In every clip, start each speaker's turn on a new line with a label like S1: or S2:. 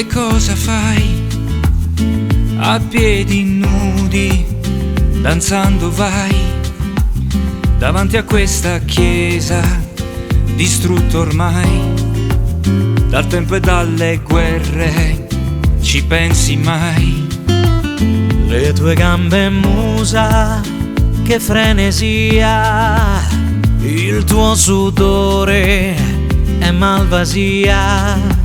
S1: che cosa fai? A piedi nudi, danzando vai davanti a questa chiesa distrutta ormai dal tempo e dalle guerre. Ci pensi mai?
S2: Le tue gambe musa, che frenesia, il tuo sudore è malvasia,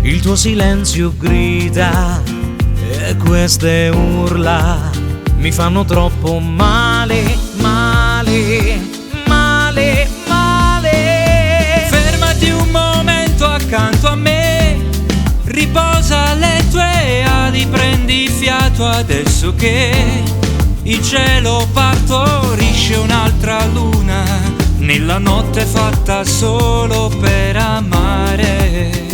S2: il tuo silenzio grida e queste urla mi fanno troppo male, male, male, male.
S1: Fermati un momento accanto a me, riposa le tue ali, prendi fiato adesso che il cielo partorisce un'altra luna nella notte fatta solo per amare.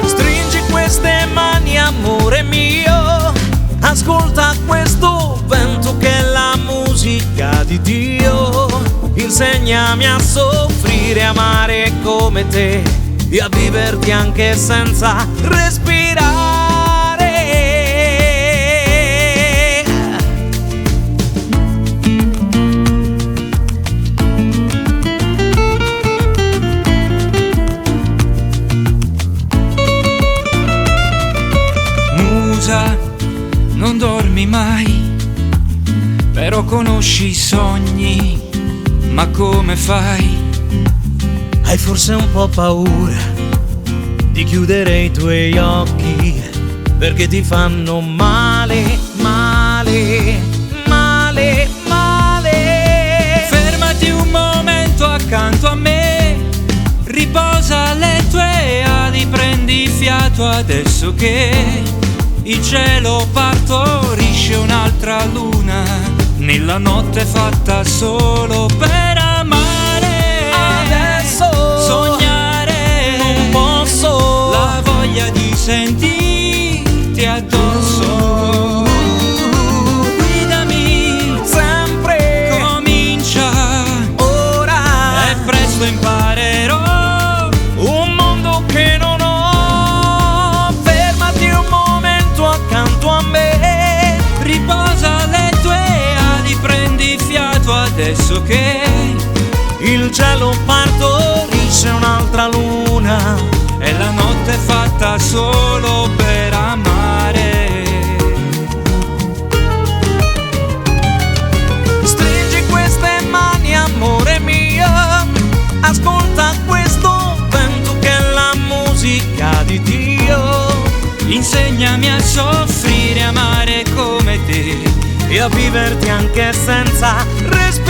S2: Stringi queste mani, amore mio, ascolta questo vento che è la musica di Dio. Insegnami a soffrire, amare come te e a viverti anche senza respirare.
S1: Musa, non dormi mai, però conosci i sogni, ma come fai?
S2: Hai forse un po' paura di chiudere i tuoi occhi, perché ti fanno male, male, male, male.
S1: Fermati un momento accanto a me, riposa le tue ali, prendi fiato adesso che il cielo partorisce un'altra luna nella notte fatta solo per amare.
S2: Adesso
S1: sognare
S2: non posso,
S1: la voglia di sentirti addosso. Guidami
S2: sempre,
S1: comincia
S2: ora,
S1: e presto imparerò
S2: un mondo che non ho. Fermati un momento accanto a me,
S1: riposa le tue ali, prendi fiato adesso che
S2: il cielo partorisce un'altra luna
S1: e la notte è fatta solo per amare.
S2: Stringi queste mani, amore mio, ascolta questo vento che è la musica di Dio.
S1: Insegnami a soffrire, amare come te
S2: E a viverti anche senza respirare.